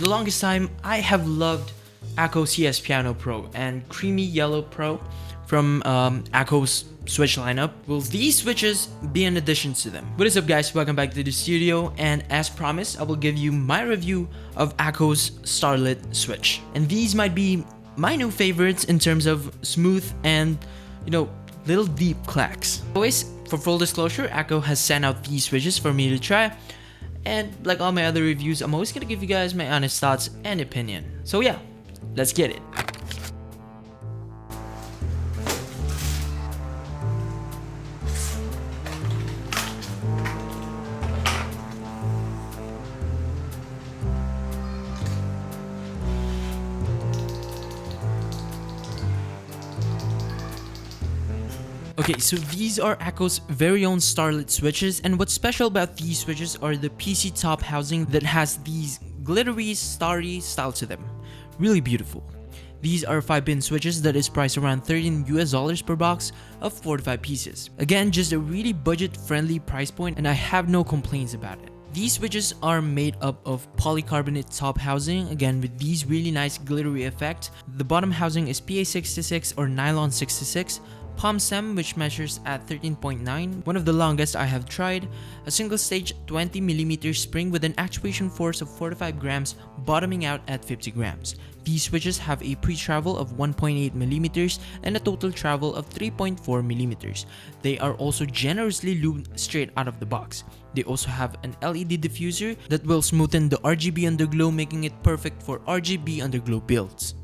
the longest time, I have loved Akko CS Piano Pro and Creamy Yellow Pro from Akko's Switch lineup. Will these switches be an addition to them? What is up, guys? Welcome back to the studio, and as promised, I will give you my review of Akko's Starlit Switch. And these might be my new favorites in terms of smooth and, little deep clacks. Always, for full disclosure, Akko has sent out these switches for me to try. And like all my other reviews, I'm always gonna give you guys my honest thoughts and opinion. So yeah, let's get it. Okay, so these are Akko's very own Starlit switches, and what's special about these switches are the PC top housing that has these glittery, starry style to them. Really beautiful. These are 5-pin switches that is priced around $13 per box of 45 pieces. Again, just a really budget-friendly price point, and I have no complaints about it. These switches are made up of polycarbonate top housing, again with these really nice glittery effect. The bottom housing is PA66 or nylon 66. Palm stem, which measures at 13.9, one of the longest I have tried, a single stage 20mm spring with an actuation force of 45 grams, bottoming out at 50 grams. These switches have a pre-travel of 1.8mm and a total travel of 3.4mm. They are also generously lubed straight out of the box. They also have an LED diffuser that will smoothen the RGB underglow, making it perfect for RGB underglow builds.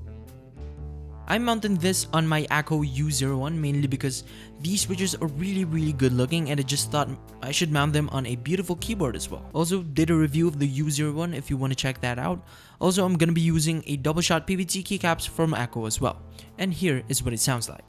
I'm mounting this on my Akko U01 mainly because these switches are really good looking, and I just thought I should mount them on a beautiful keyboard as well. Also did a review of the U01 if you want to check that out. Also, I'm gonna be using a double shot PVT keycaps from Akko as well. And here is what it sounds like.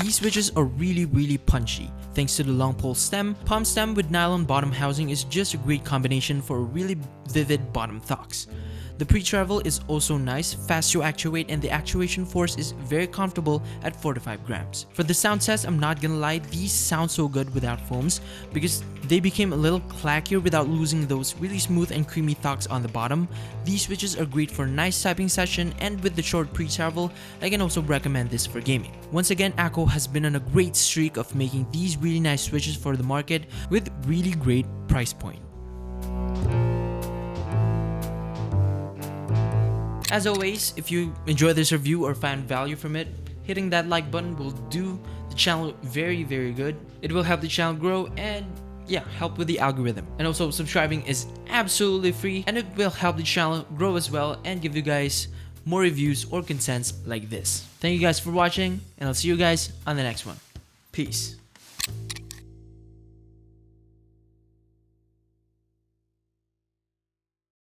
These switches are really punchy. Thanks to the long pole stem, palm stem with nylon bottom housing is just a great combination for really vivid bottom thocks. The pre-travel is also nice, fast to actuate, and the actuation force is very comfortable at 45 grams. For the sound test, I'm not gonna lie, these sound so good without foams because they became a little clackier without losing those really smooth and creamy thocks on the bottom. These switches are great for nice typing session, and with the short pre-travel, I can also recommend this for gaming. Once again, Akko has been on a great streak of making these really nice switches for the market with really great price point. As always, if you enjoyed this review or found value from it, hitting that like button will do the channel very good. It will help the channel grow, and yeah, help with the algorithm. And also subscribing is absolutely free, and it will help the channel grow as well and give you guys more reviews or contents like this. Thank you guys for watching, and I'll see you guys on the next one. Peace.